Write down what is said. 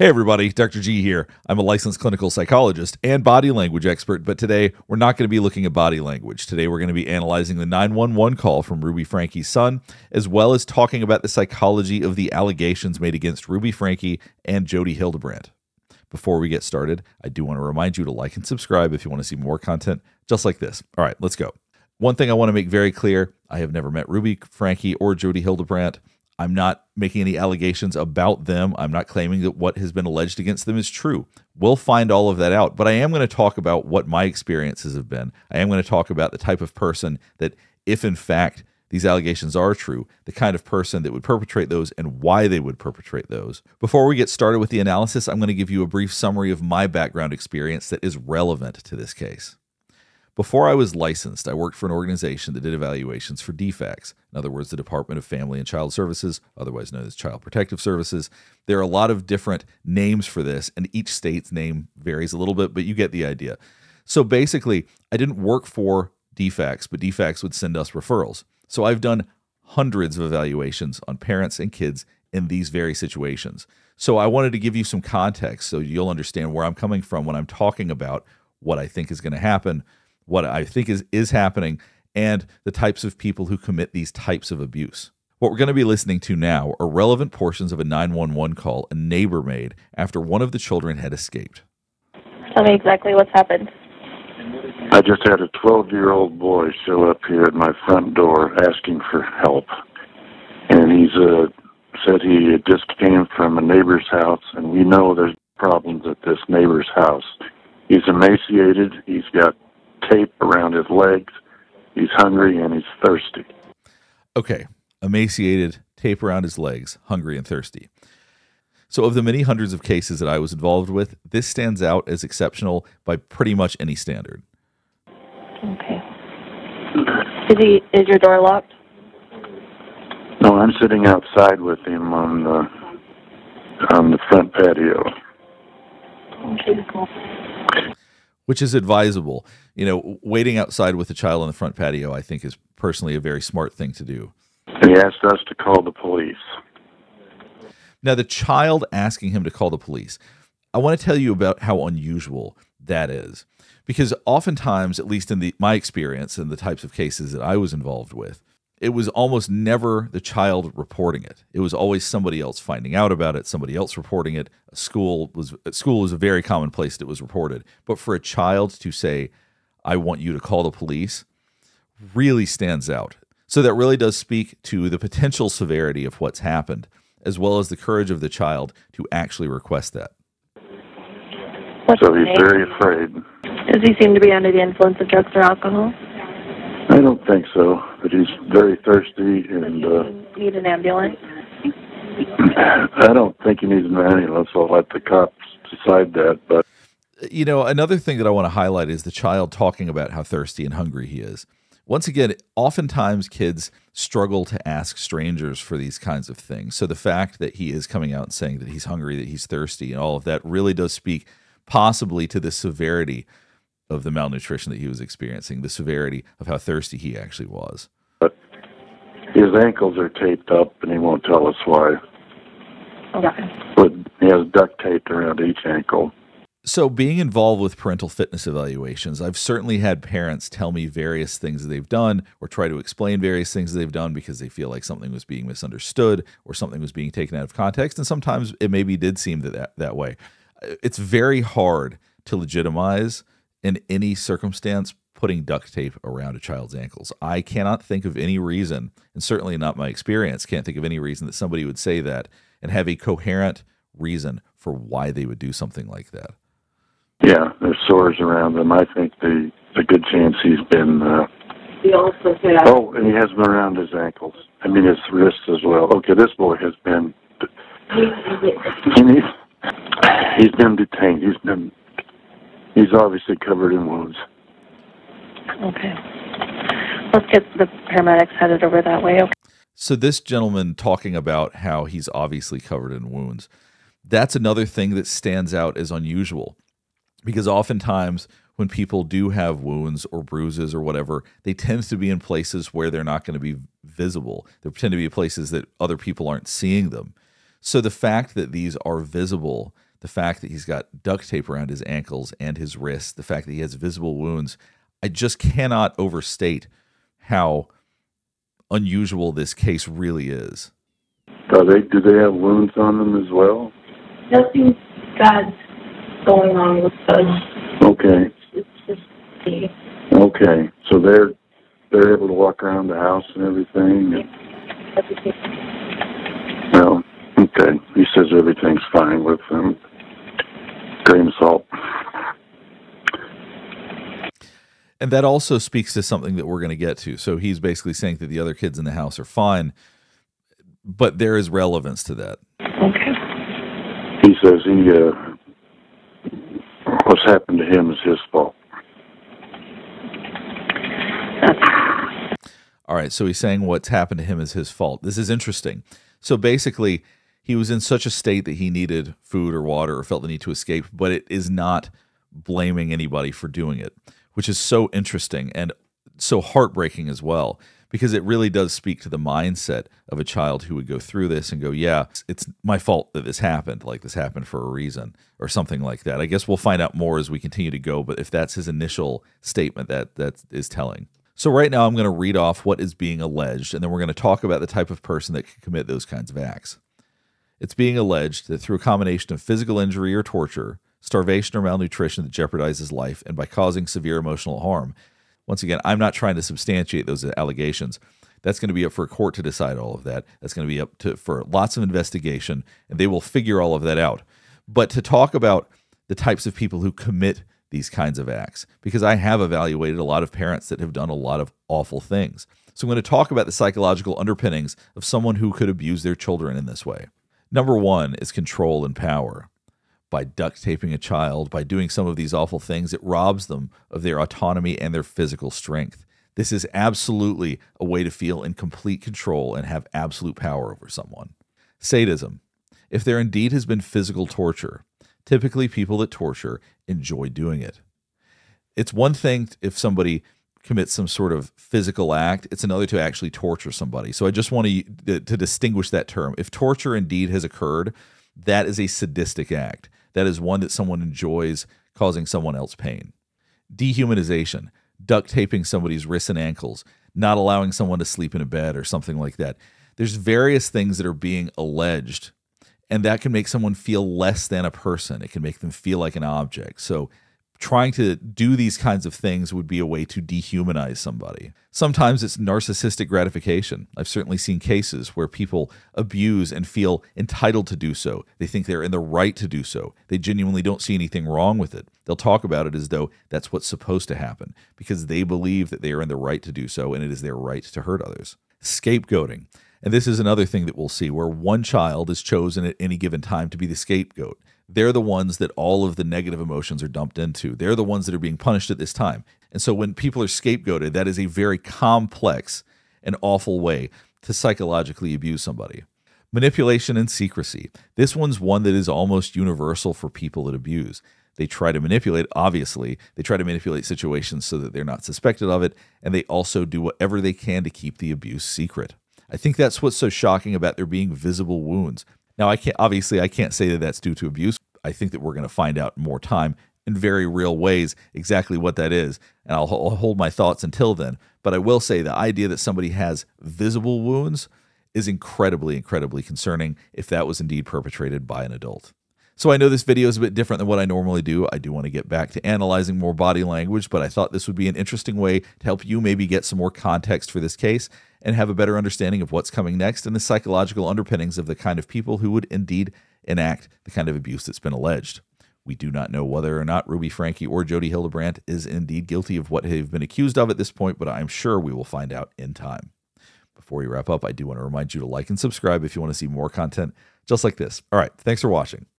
Hey everybody, Dr. G here. I'm a licensed clinical psychologist and body language expert, but today we're not going to be looking at body language. Today we're going to be analyzing the 911 call from Ruby Franke's son, as well as talking about the psychology of the allegations made against Ruby Franke and Jodi Hildebrandt. Before we get started, I do want to remind you to like and subscribe if you want to see more content just like this. All right, let's go. One thing I want to make very clear, I have never met Ruby Franke or Jodi Hildebrandt. I'm not making any allegations about them. I'm not claiming that what has been alleged against them is true. We'll find all of that out, but I am going to talk about what my experiences have been. I am going to talk about the type of person that, if in fact these allegations are true, the kind of person that would perpetrate those and why they would perpetrate those. Before we get started with the analysis, I'm going to give you a brief summary of my background experience that is relevant to this case. Before I was licensed, I worked for an organization that did evaluations for DFACS. In other words, the Department of Family and Child Services, otherwise known as Child Protective Services. There are a lot of different names for this, and each state's name varies a little bit, but you get the idea. So basically, I didn't work for DFACS, but DFACS would send us referrals. So I've done hundreds of evaluations on parents and kids in these very situations. So I wanted to give you some context so you'll understand where I'm coming from when I'm talking about what I think is going to happen, what I think is happening, and the types of people who commit these types of abuse. What we're going to be listening to now are relevant portions of a 911 call a neighbor made after one of the children had escaped. Tell me exactly what's happened. I just had a 12-year-old boy show up here at my front door asking for help. And he's said he just came from a neighbor's house, and we know there's problems at this neighbor's house. He's emaciated, he's got tape around his legs, he's hungry, and he's thirsty. Okay, emaciated, tape around his legs, hungry and thirsty. So of the many hundreds of cases that I was involved with, this stands out as exceptional by pretty much any standard. Okay. Is your door locked? No, I'm sitting outside with him on the front patio. Okay, cool. Which is advisable. You know, waiting outside with a child on the front patio, I think, is personally a very smart thing to do. He asked us to call the police. Now, the child asking him to call the police, I want to tell you about how unusual that is. Because oftentimes, at least in my experience and the types of cases that I was involved with, it was almost never the child reporting it. It was always somebody else finding out about it, somebody else reporting it. School was a very common place that was reported. But for a child to say, I want you to call the police, really stands out. So that really does speak to the potential severity of what's happened, as well as the courage of the child to actually request that. So he's very afraid. Does he seem to be under the influence of drugs or alcohol? I don't think so, but he's very thirsty, and Need an ambulance? I don't think he needs an ambulance. I'll let the cops decide that. But you know, another thing that I want to highlight is the child talking about how thirsty and hungry he is. Once again, oftentimes kids struggle to ask strangers for these kinds of things. So the fact that he is coming out and saying that he's hungry, that he's thirsty, and all of that really does speak possibly to the severity of the malnutrition that he was experiencing, the severity of how thirsty he actually was. But his ankles are taped up, and he won't tell us why. Okay. But he has duct tape around each ankle. So being involved with parental fitness evaluations, I've certainly had parents tell me various things that they've done or try to explain various things that they've done because they feel like something was being misunderstood or something was being taken out of context, and sometimes it maybe did seem that way. It's very hard to legitimize in any circumstance putting duct tape around a child's ankles. I cannot think of any reason, and certainly not my experience, can't think of any reason that somebody would say that and have a coherent reason for why they would do something like that. Yeah, there's sores around him. I think the good chance he's been... Oh, and he has them around his ankles. I mean, his wrists as well. Okay, this boy has been... He's been detained. He's obviously covered in wounds. Okay. Let's get the paramedics headed over that way. Okay. So this gentleman talking about how he's obviously covered in wounds, that's another thing that stands out as unusual. Because oftentimes when people do have wounds or bruises or whatever, they tend to be in places where they're not going to be visible. They tend to be places that other people aren't seeing them. So the fact that these are visible, the fact that he's got duct tape around his ankles and his wrists, the fact that he has visible wounds, I just cannot overstate how unusual this case really is. Do they have wounds on them as well? Nothing bad going on with us. Okay. It's just the... Okay. So they're able to walk around the house and everything? Everything. Well, okay. He says everything's fine with them. Grain of salt. And that also speaks to something that we're going to get to. So he's basically saying that the other kids in the house are fine, but there is relevance to that. Okay. He says what's happened to him is his fault. All right, so he's saying what's happened to him is his fault. This is interesting. So basically, he was in such a state that he needed food or water or felt the need to escape, but it is not blaming anybody for doing it, which is so interesting and so heartbreaking as well, because it really does speak to the mindset of a child who would go through this and go, yeah, it's my fault that this happened, like this happened for a reason or something like that. I guess we'll find out more as we continue to go, but if that's his initial statement, that is telling. So right now I'm going to read off what is being alleged, and then we're going to talk about the type of person that can commit those kinds of acts. It's being alleged that through a combination of physical injury or torture, starvation or malnutrition that jeopardizes life, and by causing severe emotional harm. Once again, I'm not trying to substantiate those allegations. That's going to be up for a court to decide all of that. That's going to be up for lots of investigation, and they will figure all of that out. But to talk about the types of people who commit these kinds of acts, because I have evaluated a lot of parents that have done a lot of awful things. So I'm going to talk about the psychological underpinnings of someone who could abuse their children in this way. Number one is control and power. By duct taping a child, by doing some of these awful things, it robs them of their autonomy and their physical strength. This is absolutely a way to feel in complete control and have absolute power over someone. Sadism. If there indeed has been physical torture, typically people that torture enjoy doing it. It's one thing if somebody commits some sort of physical act, it's another to actually torture somebody. So I just want to distinguish that term. If torture indeed has occurred, that is a sadistic act. That is one that someone enjoys causing someone else pain. Dehumanization, duct taping somebody's wrists and ankles, not allowing someone to sleep in a bed or something like that. There's various things that are being alleged, and that can make someone feel less than a person. It can make them feel like an object. So trying to do these kinds of things would be a way to dehumanize somebody. Sometimes it's narcissistic gratification. I've certainly seen cases where people abuse and feel entitled to do so. They think they're in the right to do so. They genuinely don't see anything wrong with it. They'll talk about it as though that's what's supposed to happen because they believe that they are in the right to do so and it is their right to hurt others. Scapegoating. And this is another thing that we'll see where one child is chosen at any given time to be the scapegoat. They're the ones that all of the negative emotions are dumped into. They're the ones that are being punished at this time. And so when people are scapegoated, that is a very complex and awful way to psychologically abuse somebody. Manipulation and secrecy. This one's one that is almost universal for people that abuse. They try to manipulate, obviously. They try to manipulate situations so that they're not suspected of it, and they also do whatever they can to keep the abuse secret. I think that's what's so shocking about there being visible wounds. Now, I can't say that that's due to abuse. I think that we're going to find out in more time in very real ways exactly what that is, and I'll hold my thoughts until then. But I will say the idea that somebody has visible wounds is incredibly, incredibly concerning if that was indeed perpetrated by an adult. So I know this video is a bit different than what I normally do. I do want to get back to analyzing more body language, but I thought this would be an interesting way to help you maybe get some more context for this case and have a better understanding of what's coming next and the psychological underpinnings of the kind of people who would indeed enact the kind of abuse that's been alleged. We do not know whether or not Ruby Franke or Jodi Hildebrandt is indeed guilty of what they've been accused of at this point, but I'm sure we will find out in time. Before we wrap up, I do want to remind you to like and subscribe if you want to see more content just like this. All right, thanks for watching.